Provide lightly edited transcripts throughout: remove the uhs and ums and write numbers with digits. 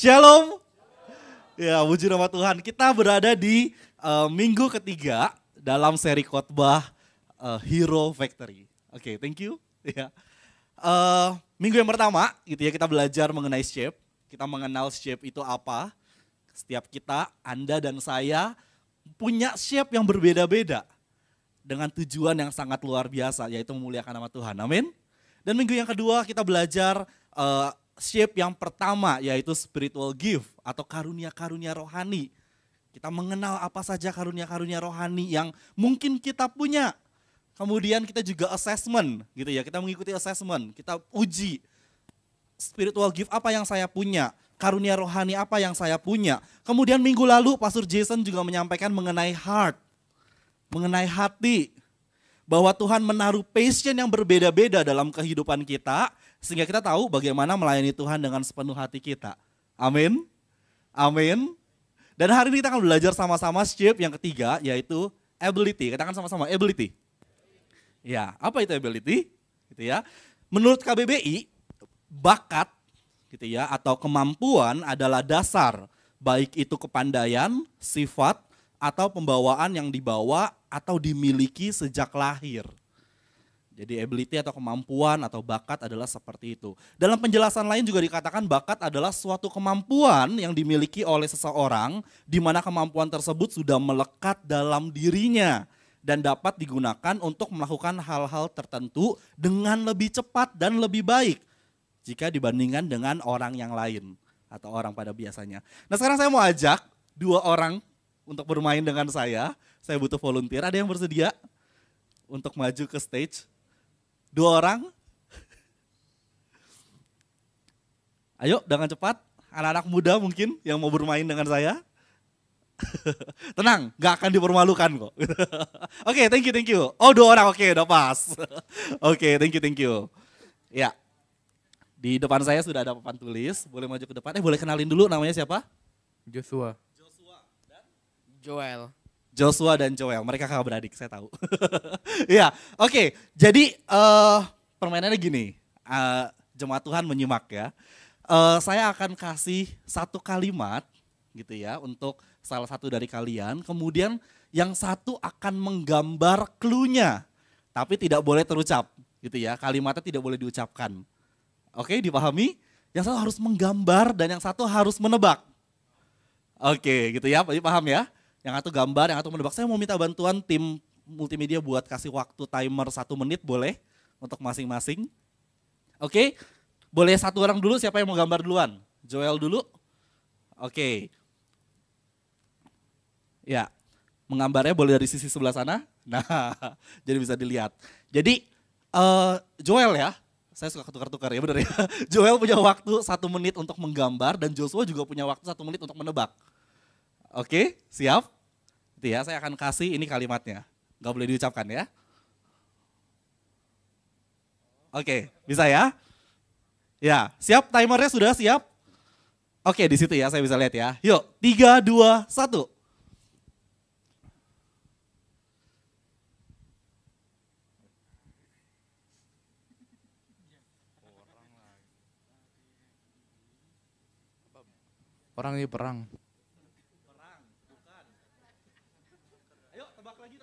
Shalom. Ya, puji nama Tuhan. Kita berada di minggu ketiga dalam seri khotbah Hero Factory. Oke, thank you. Ya. Minggu yang pertama gitu ya, kita belajar mengenai shape. Kita mengenal shape itu apa. Setiap kita, Anda dan saya punya shape yang berbeda-beda dengan tujuan yang sangat luar biasa, yaitu memuliakan nama Tuhan. Amin. Dan minggu yang kedua kita belajar shape yang pertama, yaitu spiritual gift atau karunia-karunia rohani. Kita mengenal apa saja karunia-karunia rohani yang mungkin kita punya. Kemudian kita juga assessment gitu ya, kita mengikuti assessment, kita uji spiritual gift apa yang saya punya, karunia rohani apa yang saya punya. Kemudian minggu lalu Pastor Jason juga menyampaikan mengenai heart, mengenai hati. Bahwa Tuhan menaruh passion yang berbeda-beda dalam kehidupan kita, sehingga kita tahu bagaimana melayani Tuhan dengan sepenuh hati kita. Amin. Amin. Dan hari ini kita akan belajar sama-sama shape yang ketiga, yaitu ability. Katakan sama-sama ability. Ya, apa itu ability? Gitu ya. Menurut KBBI, bakat gitu ya atau kemampuan adalah dasar, baik itu kepandaian, sifat atau pembawaan yang dibawa atau dimiliki sejak lahir. Jadi ability atau kemampuan atau bakat adalah seperti itu. Dalam penjelasan lain juga dikatakan bakat adalah suatu kemampuan yang dimiliki oleh seseorang di mana kemampuan tersebut sudah melekat dalam dirinya dan dapat digunakan untuk melakukan hal-hal tertentu dengan lebih cepat dan lebih baik jika dibandingkan dengan orang yang lain atau orang pada biasanya. Nah, sekarang saya mau ajak dua orang untuk bermain dengan saya. Saya butuh volunteer. Ada yang bersedia untuk maju ke stage? Dua orang. Ayo dengan cepat. Anak-anak muda mungkin yang mau bermain dengan saya. Tenang, gak akan dipermalukan kok. Oke, thank you. Oh, dua orang, oke, udah pas. Oke, thank you. Ya, di depan saya sudah ada papan tulis. Boleh maju ke depan. Boleh kenalin dulu namanya siapa? Joshua dan Joshua dan Joel, mereka kakak beradik, saya tahu. Iya, oke. Jadi permainannya gini, jemaat Tuhan menyimak ya. Saya akan kasih satu kalimat gitu ya untuk salah satu dari kalian. Kemudian yang satu akan menggambar clue-nya, tapi tidak boleh terucap gitu ya. Kalimatnya tidak boleh diucapkan. Oke, dipahami? Yang satu harus menggambar dan yang satu harus menebak. Oke, gitu ya, paham ya? Yang satu gambar, yang satu menebak. Saya mau minta bantuan tim multimedia buat kasih waktu timer 1 menit boleh untuk masing-masing. Oke, boleh satu orang dulu, siapa yang mau gambar duluan? Joel dulu. Oke. Ya, menggambarnya boleh dari sisi sebelah sana. Nah, jadi bisa dilihat. Jadi Joel ya, saya suka tukar-tukar ya benar ya. Joel punya waktu 1 menit untuk menggambar dan Joshua juga punya waktu 1 menit untuk menebak. Oke, siap? Itu ya, saya akan kasih ini kalimatnya. Gak boleh diucapkan ya. Oke, bisa ya? Ya, siap? Timernya sudah siap? Oke, di situ ya, saya bisa lihat ya. Yuk, 3, 2, 1. orang ini perang. Ayo, tebak lagi.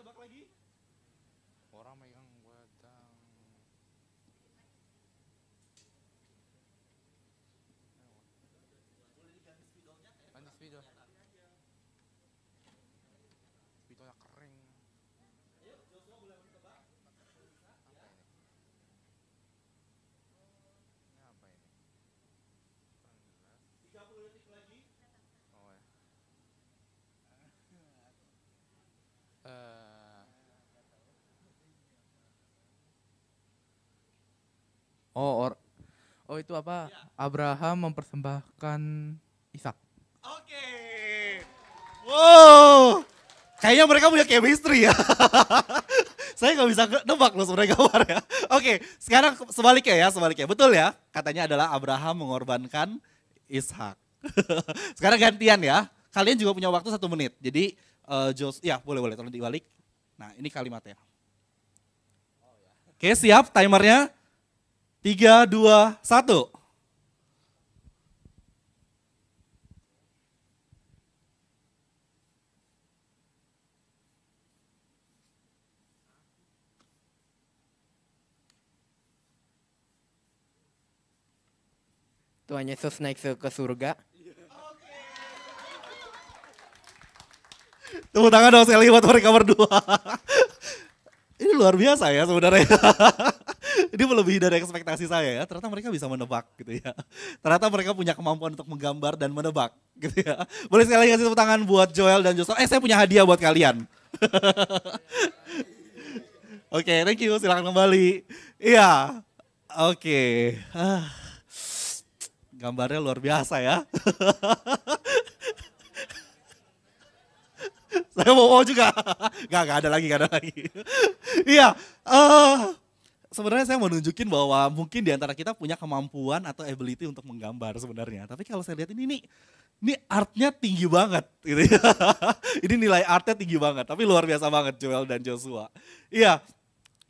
Orang megang pedang. Ganti spidol. Spidolnya kering. Ayo, Joshua boleh tebak. Ini apa ini? 30 detik lagi. Oh ya. Oh itu apa? Ya. Abraham mempersembahkan Ishak. Oke. Wow. Kayaknya mereka punya chemistry ya. Saya gak bisa nebak loh sebenarnya gambarnya. Oke, sekarang sebaliknya. Betul ya? Katanya adalah Abraham mengorbankan Ishak. Sekarang gantian ya. Kalian juga punya waktu 1 menit. Jadi ya boleh tolong dibalik. Nah ini kalimatnya. Oke, siap timernya. 3, 2, 1. Tuhan Yesus naik ke surga. Tepuk tangan dong sekali buat mereka berdua. Ini luar biasa ya sebenarnya. Ini melebihi dari ekspektasi saya ya. Ternyata mereka bisa menebak gitu ya. Ternyata mereka punya kemampuan untuk menggambar dan menebak gitu ya. Boleh sekali kasih tepuk tangan buat Joel dan Joshua. Saya punya hadiah buat kalian. Oke, thank you. Silakan kembali. Iya. Oke. Gambarnya luar biasa ya. Saya mau juga. Gak ada lagi. Iya. Sebenarnya saya mau nunjukin bahwa mungkin di antara kita punya kemampuan atau ability untuk menggambar sebenarnya. Tapi kalau saya lihat ini artnya tinggi banget gitu ya. Ini nilai artnya tinggi banget, tapi luar biasa banget Joel dan Joshua. Iya.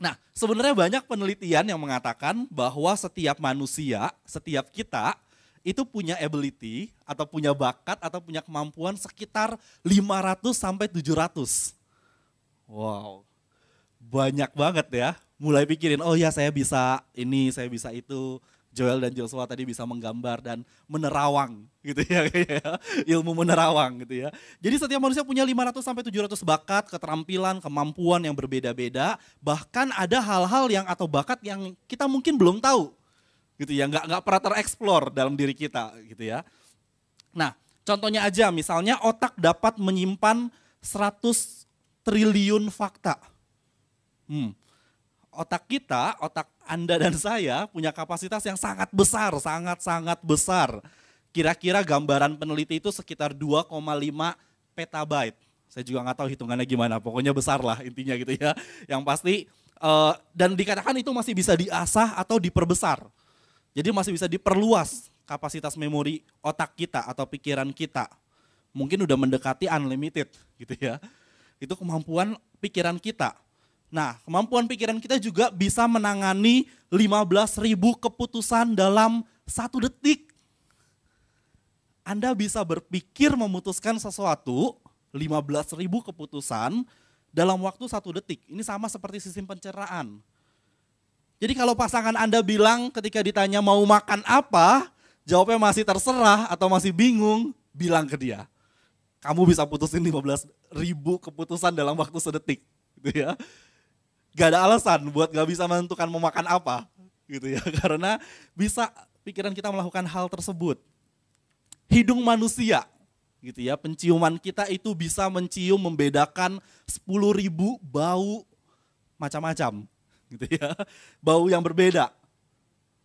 Nah, sebenarnya banyak penelitian yang mengatakan bahwa setiap manusia, setiap kita itu punya ability atau punya bakat atau punya kemampuan sekitar 500 sampai 700. Wow. Banyak banget ya. Mulai pikirin, oh ya saya bisa ini, saya bisa itu. Joel dan Joshua tadi bisa menggambar dan menerawang gitu ya. Ilmu menerawang gitu ya. Jadi setiap manusia punya 500 sampai 700 bakat, keterampilan, kemampuan yang berbeda-beda. Bahkan ada hal-hal yang atau bakat yang kita mungkin belum tahu gitu ya. Nggak pernah tereksplor dalam diri kita gitu ya. Nah contohnya aja misalnya otak dapat menyimpan 100 triliun fakta. Otak kita, otak Anda dan saya punya kapasitas yang sangat besar, sangat besar. Kira-kira gambaran peneliti itu sekitar 2,5 petabyte. Saya juga nggak tahu hitungannya gimana, pokoknya besar lah intinya gitu ya. Yang pasti, dan dikatakan itu masih bisa diasah atau diperbesar. Jadi masih bisa diperluas kapasitas memori otak kita atau pikiran kita. Mungkin udah mendekati unlimited gitu ya. Itu kemampuan pikiran kita. Nah, kemampuan pikiran kita juga bisa menangani 15.000 keputusan dalam 1 detik. Anda bisa berpikir memutuskan sesuatu, 15.000 keputusan dalam waktu 1 detik. Ini sama seperti sistem pencernaan. Jadi kalau pasangan Anda bilang ketika ditanya mau makan apa, jawabnya masih terserah atau masih bingung, bilang ke dia. Kamu bisa putusin 15.000 keputusan dalam waktu sedetik. Gitu ya. Gak ada alasan buat gak bisa menentukan mau makan apa gitu ya, karena bisa pikiran kita melakukan hal tersebut. Hidung manusia gitu ya, penciuman kita itu bisa mencium membedakan 10.000 bau macam-macam gitu ya, bau yang berbeda.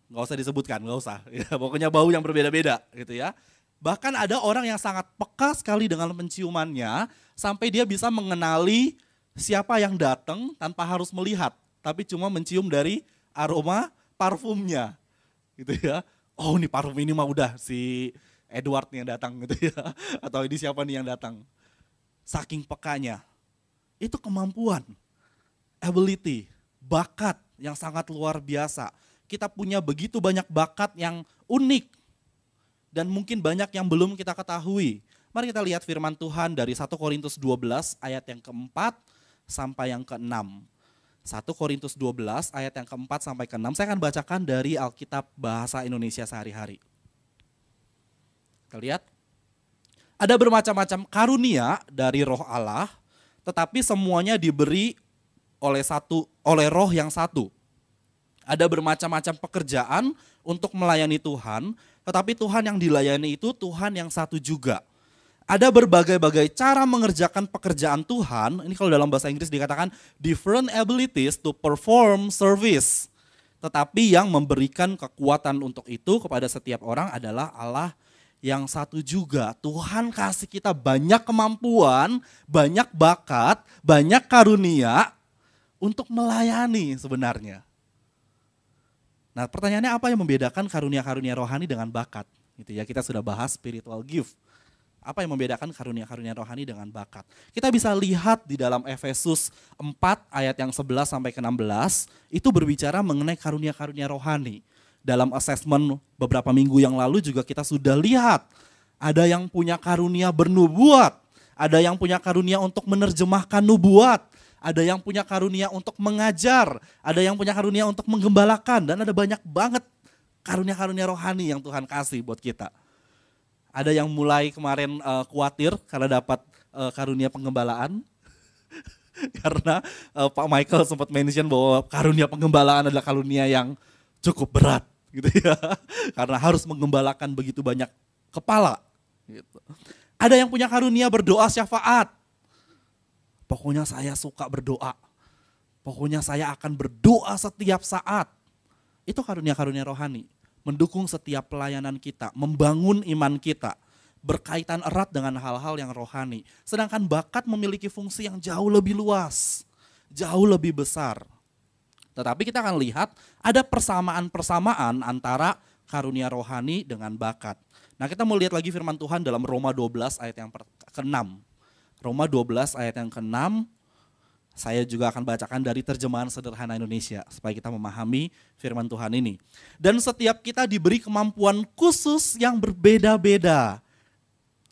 Gak usah disebutkan, gak usah ya, pokoknya bau yang berbeda-beda gitu ya. Bahkan ada orang yang sangat peka sekali dengan penciumannya sampai dia bisa mengenali siapa yang datang tanpa harus melihat, tapi cuma mencium dari aroma parfumnya, gitu ya. Oh ini parfum ini mah udah si Edward nih yang datang gitu ya, atau ini siapa nih yang datang. Saking pekanya, itu kemampuan, ability, bakat yang sangat luar biasa. Kita punya begitu banyak bakat yang unik dan mungkin banyak yang belum kita ketahui. Mari kita lihat firman Tuhan dari 1 Korintus 12 ayat yang keempat sampai yang ke-6. 1 Korintus 12 ayat yang ke-4 sampai ke-6. Saya akan bacakan dari Alkitab Bahasa Indonesia Sehari-hari. Kita lihat. Ada bermacam-macam karunia dari Roh Allah, tetapi semuanya diberi oleh Roh yang satu. Ada bermacam-macam pekerjaan untuk melayani Tuhan, tetapi Tuhan yang dilayani itu Tuhan yang satu juga. Ada berbagai-bagai cara mengerjakan pekerjaan Tuhan, ini kalau dalam bahasa Inggris dikatakan different abilities to perform service. Tetapi yang memberikan kekuatan untuk itu kepada setiap orang adalah Allah yang satu juga. Tuhan kasih kita banyak kemampuan, banyak bakat, banyak karunia untuk melayani sebenarnya. Nah pertanyaannya apa yang membedakan karunia-karunia rohani dengan bakat? Gitu ya, kita sudah bahas spiritual gift. Apa yang membedakan karunia-karunia rohani dengan bakat? Kita bisa lihat di dalam Efesus 4 ayat yang 11 sampai ke 16, itu berbicara mengenai karunia-karunia rohani. Dalam assessment beberapa minggu yang lalu juga kita sudah lihat, ada yang punya karunia bernubuat, ada yang punya karunia untuk menerjemahkan nubuat, ada yang punya karunia untuk mengajar, ada yang punya karunia untuk menggembalakan, dan ada banyak banget karunia-karunia rohani yang Tuhan kasih buat kita. Ada yang mulai kemarin khawatir karena dapat karunia penggembalaan. Karena Pak Michael sempat mention bahwa karunia penggembalaan adalah karunia yang cukup berat gitu ya. Karena harus menggembalakan begitu banyak kepala gitu. Ada yang punya karunia berdoa syafaat. Pokoknya saya suka berdoa. Pokoknya saya akan berdoa setiap saat. Itu karunia-karunia rohani. Mendukung setiap pelayanan kita, membangun iman kita. Berkaitan erat dengan hal-hal yang rohani. Sedangkan bakat memiliki fungsi yang jauh lebih luas, jauh lebih besar. Tetapi kita akan lihat ada persamaan-persamaan antara karunia rohani dengan bakat. Nah, kita mau lihat lagi firman Tuhan dalam Roma 12 ayat yang ke-6. Roma 12 ayat yang ke-6, saya juga akan bacakan dari terjemahan sederhana Indonesia supaya kita memahami firman Tuhan ini. Dan setiap kita diberi kemampuan khusus yang berbeda-beda.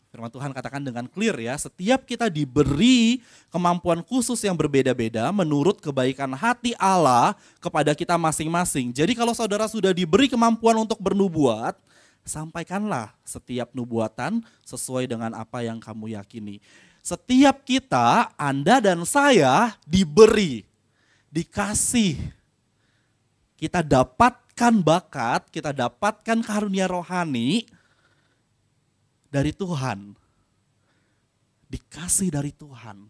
Firman Tuhan katakan dengan clear ya, setiap kita diberi kemampuan khusus yang berbeda-beda menurut kebaikan hati Allah kepada kita masing-masing. Jadi kalau saudara sudah diberi kemampuan untuk bernubuat, sampaikanlah setiap nubuatan sesuai dengan apa yang kamu yakini. Setiap kita, Anda dan saya diberi, dikasih. Kita dapatkan bakat, kita dapatkan karunia rohani dari Tuhan, dikasih dari Tuhan.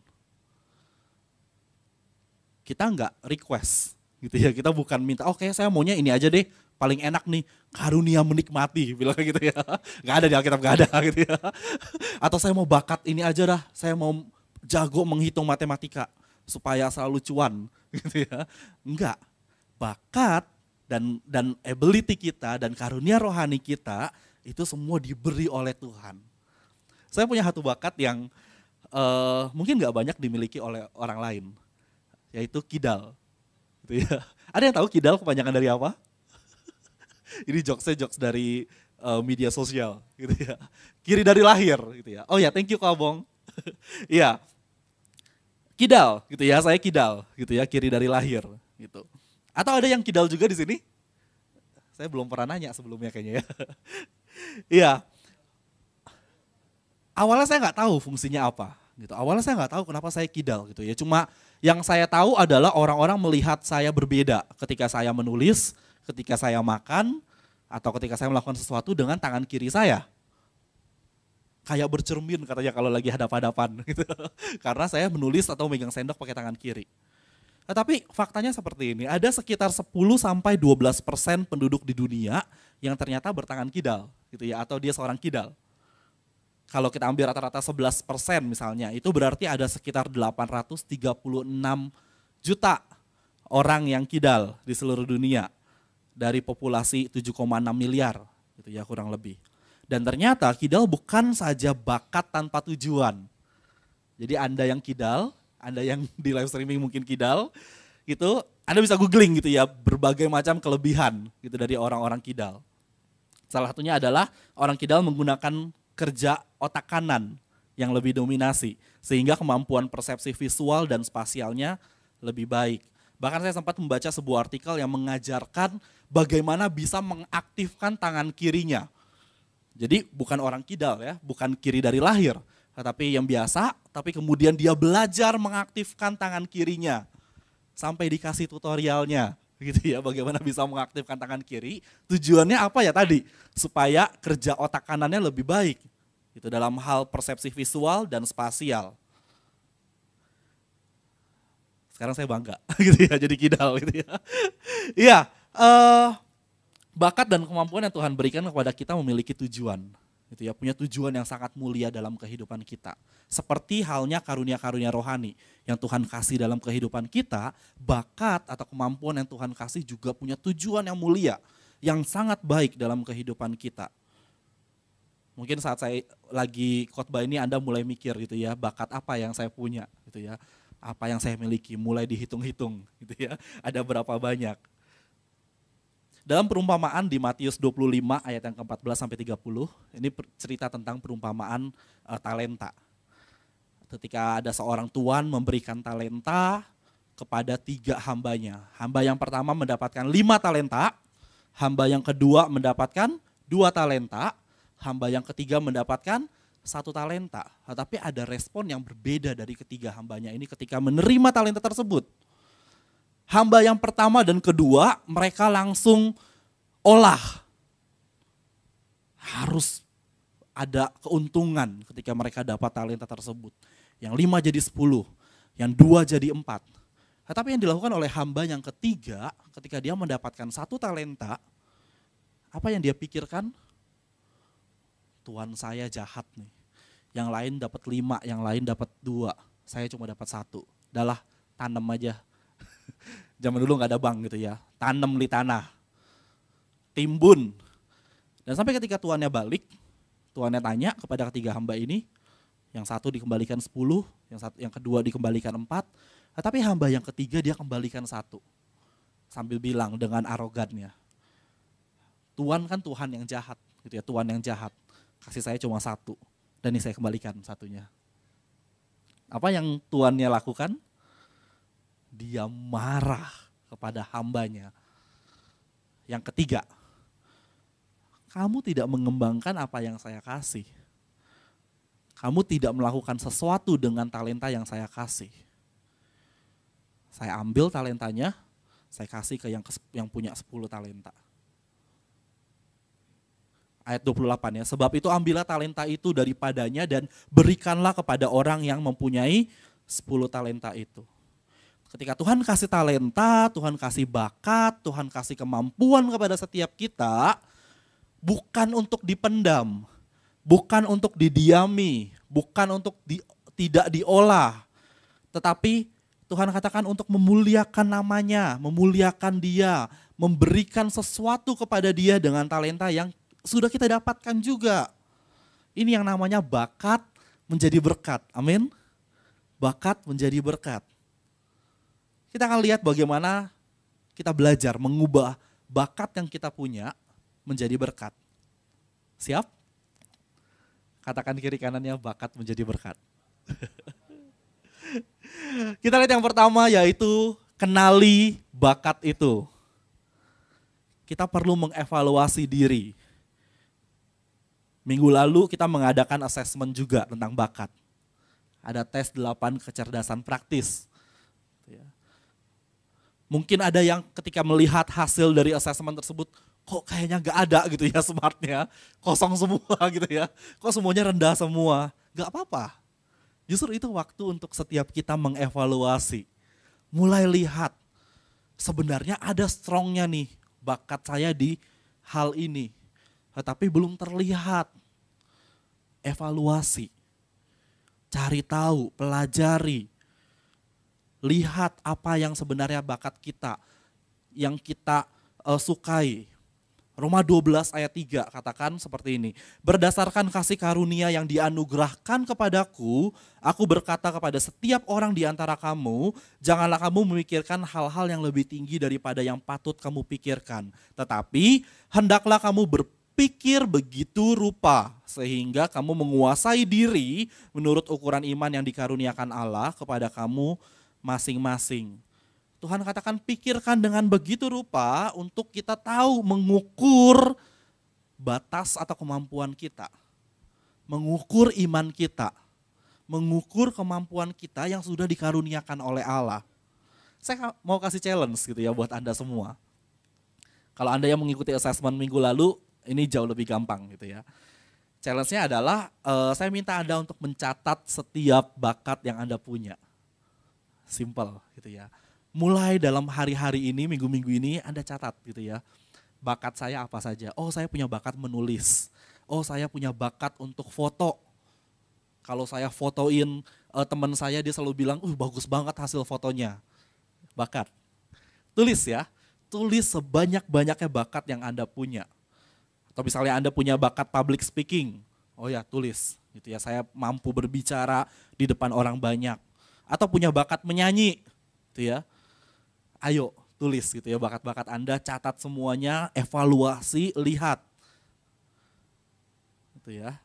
Kita enggak request gitu ya, kita bukan minta, oke saya maunya ini aja deh, paling enak nih, karunia menikmati, bilang gitu ya. Enggak ada di Alkitab, enggak ada gitu ya. Atau saya mau bakat ini aja dah, saya mau jago menghitung matematika supaya selalu cuan gitu ya. Enggak, bakat dan ability kita dan karunia rohani kita itu semua diberi oleh Tuhan. Saya punya satu bakat yang mungkin gak banyak dimiliki oleh orang lain, yaitu kidal. Gitu ya. Ada yang tahu kidal kepanjangan dari apa? Ini jokes dari media sosial, gitu ya. Kiri dari lahir, gitu ya. Oh ya, thank you Kak Abong. Iya, kidal, gitu ya. Saya kidal, gitu ya. Kiri dari lahir, gitu. Atau ada yang kidal juga di sini? Saya belum pernah nanya sebelumnya kayaknya ya. Iya. Awalnya saya nggak tahu fungsinya apa, gitu. Awalnya saya nggak tahu kenapa saya kidal, gitu ya. Cuma yang saya tahu adalah orang-orang melihat saya berbeda ketika saya menulis, ketika saya makan, atau ketika saya melakukan sesuatu dengan tangan kiri saya. Kayak bercermin katanya kalau lagi hadap-hadapan, gitu. Karena saya menulis atau megang sendok pakai tangan kiri. Tetapi faktanya seperti ini, ada sekitar 10-12% penduduk di dunia yang ternyata bertangan kidal, gitu ya, atau dia seorang kidal. Kalau kita ambil rata-rata 11% misalnya, itu berarti ada sekitar 836 juta orang yang kidal di seluruh dunia dari populasi 7,6 miliar, gitu ya kurang lebih. Dan ternyata kidal bukan saja bakat tanpa tujuan. Jadi Anda yang kidal, Anda yang di live streaming mungkin kidal, gitu, Anda bisa googling gitu ya, berbagai macam kelebihan gitu dari orang-orang kidal. Salah satunya adalah orang kidal menggunakan kerja otak kanan yang lebih dominasi, sehingga kemampuan persepsi visual dan spasialnya lebih baik. Bahkan saya sempat membaca sebuah artikel yang mengajarkan bagaimana bisa mengaktifkan tangan kirinya. Jadi bukan orang kidal ya, bukan kiri dari lahir, tetapi yang biasa, tapi kemudian dia belajar mengaktifkan tangan kirinya. Sampai dikasih tutorialnya, gitu ya, bagaimana bisa mengaktifkan tangan kiri. Tujuannya apa ya tadi? Supaya kerja otak kanannya lebih baik. Itu dalam hal persepsi visual dan spasial. Sekarang saya bangga gitu ya, jadi kidal gitu ya. Iya, bakat dan kemampuan yang Tuhan berikan kepada kita memiliki tujuan. Gitu ya, punya tujuan yang sangat mulia dalam kehidupan kita. Seperti halnya karunia-karunia rohani yang Tuhan kasih dalam kehidupan kita, bakat atau kemampuan yang Tuhan kasih juga punya tujuan yang mulia, yang sangat baik dalam kehidupan kita. Mungkin saat saya lagi khotbah ini Anda mulai mikir gitu ya, bakat apa yang saya punya gitu ya. Apa yang saya miliki, mulai dihitung-hitung gitu ya. Ada berapa banyak. Dalam perumpamaan di Matius 25 ayat yang ke-14 sampai 30, ini cerita tentang perumpamaan talenta. Ketika ada seorang tuan memberikan talenta kepada 3 hambanya. Hamba yang pertama mendapatkan 5 talenta, Hamba yang kedua mendapatkan 2 talenta, hamba yang ketiga mendapatkan 1 talenta. Tetapi ada respon yang berbeda dari ketiga hambanya ini ketika menerima talenta tersebut. Hamba yang pertama dan kedua mereka langsung olah. Harus ada keuntungan ketika mereka dapat talenta tersebut. Yang 5 jadi 10, yang 2 jadi 4. Tetapi yang dilakukan oleh hamba yang ketiga ketika dia mendapatkan 1 talenta, apa yang dia pikirkan? Tuhan saya jahat nih. Yang lain dapat 5, yang lain dapat 2. Saya cuma dapat 1. Udahlah, tanam aja. Zaman dulu gak ada bank gitu ya. Tanam di tanah. Timbun. Dan sampai ketika tuannya balik, tuannya tanya kepada ketiga hamba ini, yang 1 dikembalikan 10, yang kedua dikembalikan 4, tetapi hamba yang ketiga dia kembalikan 1. Sambil bilang dengan arogannya, Tuhan kan Tuhan yang jahat, gitu ya, Tuhan yang jahat. Kasih saya cuma 1, dan ini saya kembalikan 1-nya. Apa yang tuannya lakukan? Dia marah kepada hambanya. Yang ketiga, kamu tidak mengembangkan apa yang saya kasih. Kamu tidak melakukan sesuatu dengan talenta yang saya kasih. Saya ambil talentanya, saya kasih ke yang punya 10 talenta. Ayat 28 ya, sebab itu ambillah talenta itu daripadanya dan berikanlah kepada orang yang mempunyai 10 talenta itu. Ketika Tuhan kasih talenta, Tuhan kasih bakat, Tuhan kasih kemampuan kepada setiap kita, bukan untuk dipendam, bukan untuk didiami, bukan untuk tidak diolah, tetapi Tuhan katakan untuk memuliakan namanya, memuliakan dia, memberikan sesuatu kepada dia dengan talenta yang sudah kita dapatkan juga. Ini yang namanya bakat menjadi berkat, amin. Bakat menjadi berkat. Kita akan lihat bagaimana kita belajar mengubah bakat yang kita punya menjadi berkat. Siap? Katakan kiri kanannya, bakat menjadi berkat. Kita lihat yang pertama yaitu kenali bakat itu. Kita perlu mengevaluasi diri. Minggu lalu kita mengadakan assessment juga tentang bakat. Ada tes 8 kecerdasan praktis. Mungkin ada yang ketika melihat hasil dari assessment tersebut, kok kayaknya gak ada gitu ya smartnya, kosong semua gitu ya. Kok semuanya rendah semua, gak apa-apa. Justru itu waktu untuk setiap kita mengevaluasi. Mulai lihat, sebenarnya ada strongnya nih bakat saya di hal ini. Tetapi belum terlihat. Evaluasi. Cari tahu, pelajari. Lihat apa yang sebenarnya bakat kita. Yang kita sukai. Roma 12 ayat 3 katakan seperti ini. Berdasarkan kasih karunia yang dianugerahkan kepadaku, aku berkata kepada setiap orang di antara kamu, janganlah kamu memikirkan hal-hal yang lebih tinggi daripada yang patut kamu pikirkan. Tetapi hendaklah kamu berpikir begitu rupa, sehingga kamu menguasai diri menurut ukuran iman yang dikaruniakan Allah kepada kamu masing-masing. Tuhan katakan pikirkan dengan begitu rupa untuk kita tahu mengukur batas atau kemampuan kita. Mengukur iman kita. Mengukur kemampuan kita yang sudah dikaruniakan oleh Allah. Saya mau kasih challenge gitu ya buat Anda semua. Kalau Anda yang mengikuti assessment minggu lalu, ini jauh lebih gampang gitu ya. Challenge-nya adalah saya minta Anda untuk mencatat setiap bakat yang Anda punya. Simple gitu ya. Mulai dalam hari-hari ini, minggu-minggu ini Anda catat gitu ya. Bakat saya apa saja? Oh, saya punya bakat menulis. Oh, saya punya bakat untuk foto. Kalau saya fotoin teman saya, dia selalu bilang, bagus banget hasil fotonya. Bakat. Tulis ya. Tulis sebanyak-banyaknya bakat yang Anda punya. Atau misalnya Anda punya bakat public speaking. Oh ya, tulis. Gitu ya, saya mampu berbicara di depan orang banyak. Atau punya bakat menyanyi. Gitu ya. Ayo tulis gitu ya bakat-bakat Anda, catat semuanya, evaluasi, lihat. Gitu ya.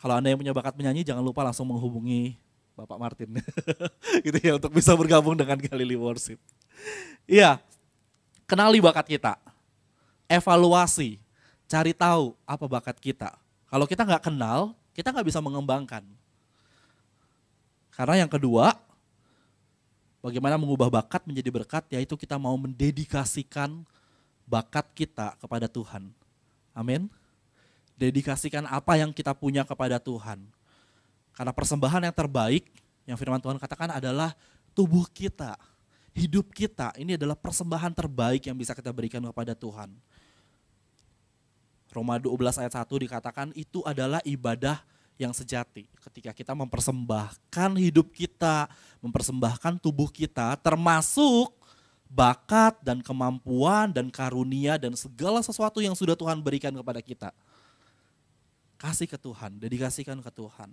Kalau Anda yang punya bakat menyanyi jangan lupa langsung menghubungi Bapak Martin. Gitu ya untuk bisa bergabung dengan Galilei Worship. Iya. Kenali bakat kita. evaluasi, cari tahu apa bakat kita. Kalau kita nggak kenal, kita nggak bisa mengembangkan. Karena yang kedua, bagaimana mengubah bakat menjadi berkat, yaitu kita mau mendedikasikan bakat kita kepada Tuhan. Amin. Dedikasikan apa yang kita punya kepada Tuhan. Karena persembahan yang terbaik, yang firman Tuhan katakan adalah tubuh kita, hidup kita. Ini adalah persembahan terbaik yang bisa kita berikan kepada Tuhan. Roma 12 ayat 1 dikatakan itu adalah ibadah yang sejati. Ketika kita mempersembahkan hidup kita, mempersembahkan tubuh kita, termasuk bakat dan kemampuan dan karunia dan segala sesuatu yang sudah Tuhan berikan kepada kita. Kasih ke Tuhan, dedikasikan ke Tuhan.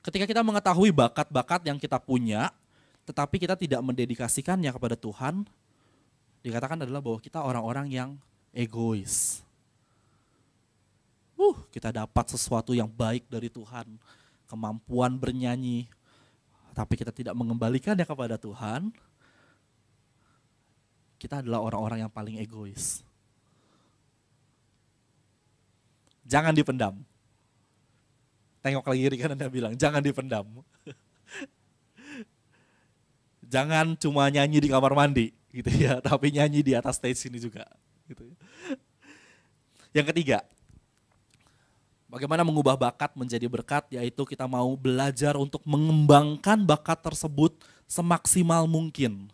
Ketika kita mengetahui bakat-bakat yang kita punya, tetapi kita tidak mendedikasikannya kepada Tuhan, dikatakan adalah bahwa kita orang-orang yang egois. Kita dapat sesuatu yang baik dari Tuhan, kemampuan bernyanyi, tapi kita tidak mengembalikannya kepada Tuhan, kita adalah orang-orang yang paling egois. Jangan dipendam. Tengok lagi kiri kan Anda bilang, jangan dipendam. Jangan cuma nyanyi di kamar mandi gitu ya, tapi nyanyi di atas stage ini juga. Gitu. Yang ketiga, bagaimana mengubah bakat menjadi berkat, yaitu kita mau belajar untuk mengembangkan bakat tersebut semaksimal mungkin.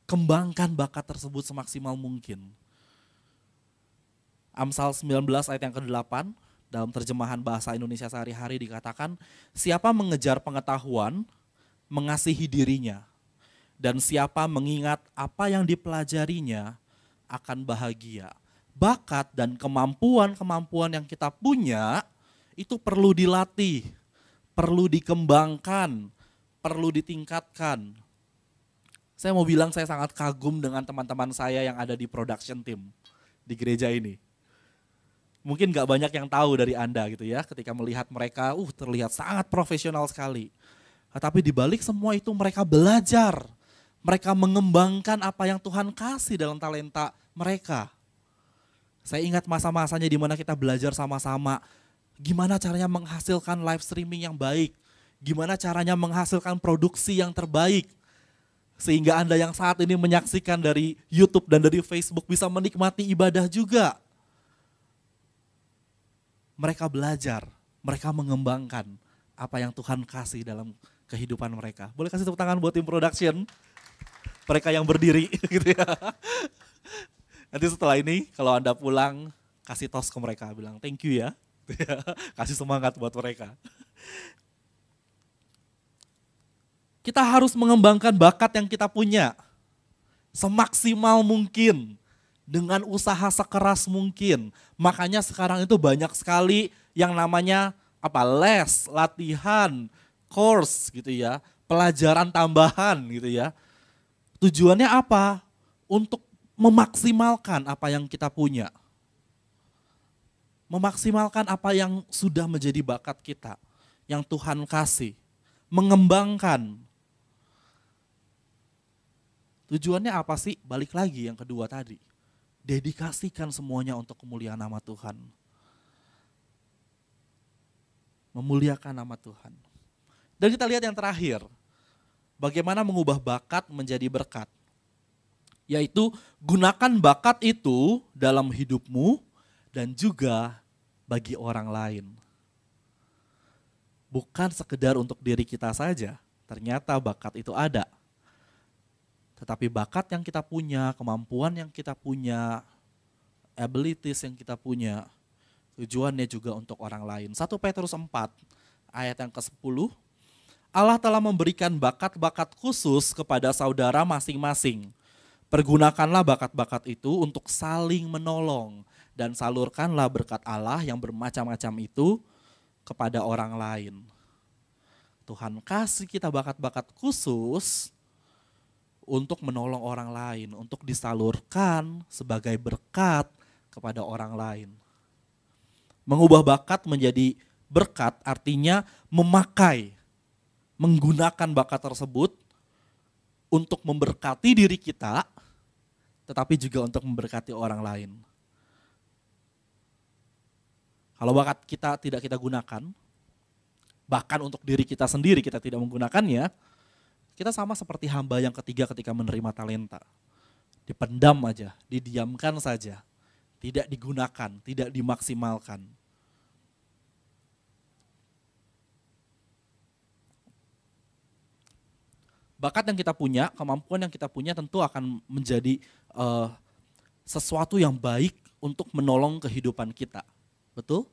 Kembangkan bakat tersebut semaksimal mungkin. Amsal 19 ayat yang ke-8, dalam terjemahan bahasa Indonesia sehari-hari dikatakan, siapa mengejar pengetahuan, mengasihi dirinya, dan siapa mengingat apa yang dipelajarinya, akan bahagia. Bakat dan kemampuan-kemampuan yang kita punya itu perlu dilatih, perlu dikembangkan, perlu ditingkatkan. Saya mau bilang saya sangat kagum dengan teman-teman saya yang ada di production team di gereja ini. Mungkin gak banyak yang tahu dari Anda gitu ya, ketika melihat mereka terlihat sangat profesional sekali. Tapi di balik semua itu mereka belajar, mereka mengembangkan apa yang Tuhan kasih dalam talenta mereka. Saya ingat masa-masanya di mana kita belajar sama-sama gimana caranya menghasilkan live streaming yang baik, gimana caranya menghasilkan produksi yang terbaik, sehingga Anda yang saat ini menyaksikan dari YouTube dan dari Facebook bisa menikmati ibadah juga. Mereka belajar, mereka mengembangkan apa yang Tuhan kasih dalam kehidupan mereka. Boleh kasih tepuk tangan buat tim production, mereka yang berdiri gitu ya. Nanti setelah ini kalau Anda pulang, kasih tos ke mereka, bilang thank you ya. Kasih semangat buat mereka. Kita harus mengembangkan bakat yang kita punya semaksimal mungkin, dengan usaha sekeras mungkin. Makanya sekarang itu banyak sekali yang namanya les, latihan, course gitu ya, pelajaran tambahan gitu ya. Tujuannya apa? Untuk memaksimalkan apa yang kita punya. Memaksimalkan apa yang sudah menjadi bakat kita, yang Tuhan kasih. Mengembangkan. Tujuannya apa sih? Balik lagi yang kedua tadi. Dedikasikan semuanya untuk kemuliaan nama Tuhan. Memuliakan nama Tuhan. Dan kita lihat yang terakhir. Bagaimana mengubah bakat menjadi berkat. Yaitu gunakan bakat itu dalam hidupmu dan juga bagi orang lain. Bukan sekedar untuk diri kita saja. Ternyata bakat itu ada. Tetapi bakat yang kita punya, kemampuan yang kita punya, abilities yang kita punya, tujuannya juga untuk orang lain. 1 Petrus 4 ayat yang ke-10, Allah telah memberikan bakat-bakat khusus kepada saudara masing-masing. Pergunakanlah bakat-bakat itu untuk saling menolong dan salurkanlah berkat Allah yang bermacam-macam itu kepada orang lain. Tuhan kasih kita bakat-bakat khusus untuk menolong orang lain, untuk disalurkan sebagai berkat kepada orang lain. Mengubah bakat menjadi berkat artinya menggunakan bakat tersebut untuk memberkati diri kita, tetapi juga untuk memberkati orang lain. Kalau bakat kita tidak kita gunakan, bahkan untuk diri kita sendiri kita tidak menggunakannya, kita sama seperti hamba yang ketiga ketika menerima talenta. Dipendam aja, didiamkan saja, tidak digunakan, tidak dimaksimalkan. Bakat yang kita punya, kemampuan yang kita punya tentu akan menjadi sesuatu yang baik untuk menolong kehidupan kita. Betul?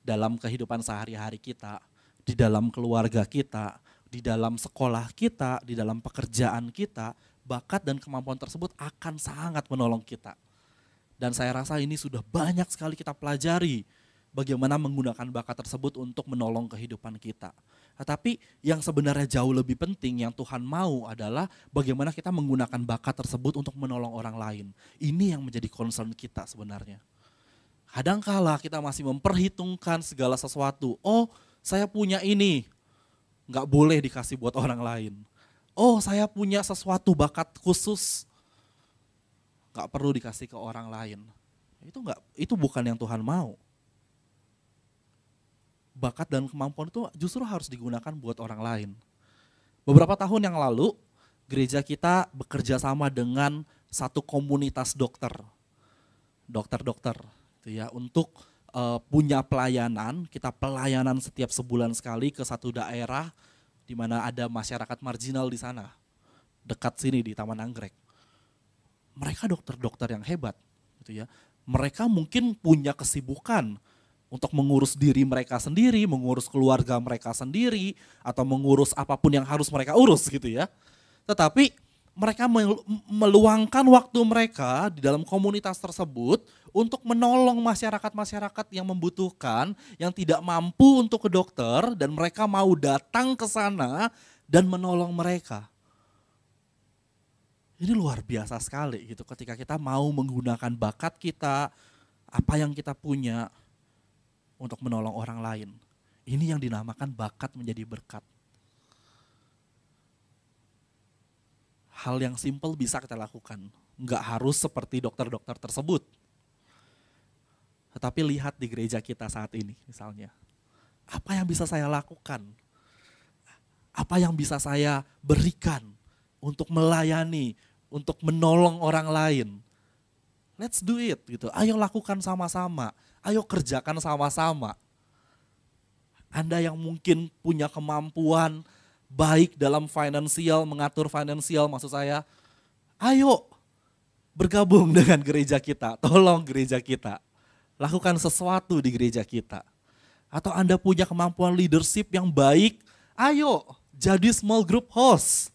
Dalam kehidupan sehari-hari kita, di dalam keluarga kita, di dalam sekolah kita, di dalam pekerjaan kita, bakat dan kemampuan tersebut akan sangat menolong kita. Dan saya rasa ini sudah banyak sekali kita pelajari bagaimana menggunakan bakat tersebut untuk menolong kehidupan kita. Tetapi yang sebenarnya jauh lebih penting yang Tuhan mau adalah bagaimana kita menggunakan bakat tersebut untuk menolong orang lain. Ini yang menjadi concern kita sebenarnya. Kadangkala kita masih memperhitungkan segala sesuatu. Oh, saya punya ini, nggak boleh dikasih buat orang lain. Oh, saya punya sesuatu bakat khusus, nggak perlu dikasih ke orang lain. Itu bukan yang Tuhan mau. Bakat dan kemampuan itu justru harus digunakan buat orang lain. Beberapa tahun yang lalu, gereja kita bekerja sama dengan satu komunitas dokter gitu ya, untuk punya pelayanan. Kita pelayanan setiap sebulan sekali ke satu daerah di mana ada masyarakat marginal di sana, dekat sini di Taman Anggrek. Mereka dokter-dokter yang hebat, gitu ya. Mereka mungkin punya kesibukan untuk mengurus diri mereka sendiri, mengurus keluarga mereka sendiri, atau mengurus apapun yang harus mereka urus gitu ya. Tetapi mereka meluangkan waktu mereka di dalam komunitas tersebut untuk menolong masyarakat-masyarakat yang membutuhkan, yang tidak mampu untuk ke dokter, dan mereka mau datang ke sana dan menolong mereka. Ini luar biasa sekali gitu ketika kita mau menggunakan bakat kita, apa yang kita punya, untuk menolong orang lain. Ini yang dinamakan bakat menjadi berkat. Hal yang simpel bisa kita lakukan. Enggak harus seperti dokter-dokter tersebut. Tetapi lihat di gereja kita saat ini misalnya. Apa yang bisa saya lakukan? Apa yang bisa saya berikan untuk melayani, untuk menolong orang lain? Let's do it gitu. Ayo lakukan sama-sama. Ayo kerjakan sama-sama. Anda yang mungkin punya kemampuan baik dalam finansial, mengatur finansial maksud saya, ayo bergabung dengan gereja kita, tolong gereja kita. Lakukan sesuatu di gereja kita. Atau Anda punya kemampuan leadership yang baik, ayo jadi small group host.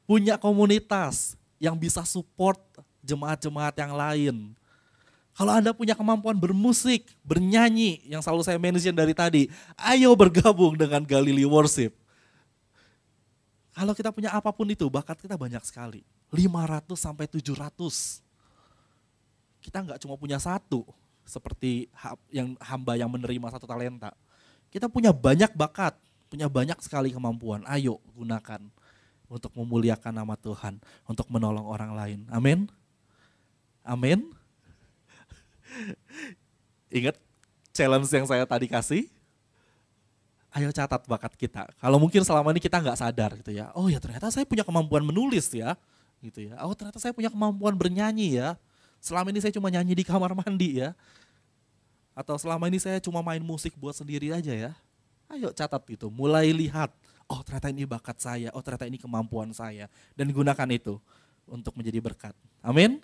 Punya komunitas yang bisa support jemaat-jemaat yang lain. Kalau Anda punya kemampuan bermusik, bernyanyi, yang selalu saya mention dari tadi, ayo bergabung dengan Galileo Worship. Kalau kita punya apapun itu, bakat kita banyak sekali. 500 sampai 700. Kita nggak cuma punya satu, seperti yang hamba yang menerima satu talenta. Kita punya banyak bakat, punya banyak sekali kemampuan. Ayo gunakan untuk memuliakan nama Tuhan, untuk menolong orang lain. Amin. Amin. Ingat challenge yang saya tadi kasih? Ayo catat bakat kita. Kalau mungkin selama ini kita nggak sadar gitu ya. Oh ya ternyata saya punya kemampuan menulis ya. Gitu ya. Oh ternyata saya punya kemampuan bernyanyi ya. Selama ini saya cuma nyanyi di kamar mandi ya. Atau selama ini saya cuma main musik buat sendiri aja ya. Ayo catat gitu. Mulai lihat. Oh ternyata ini bakat saya. Oh ternyata ini kemampuan saya. Dan gunakan itu untuk menjadi berkat. Amin.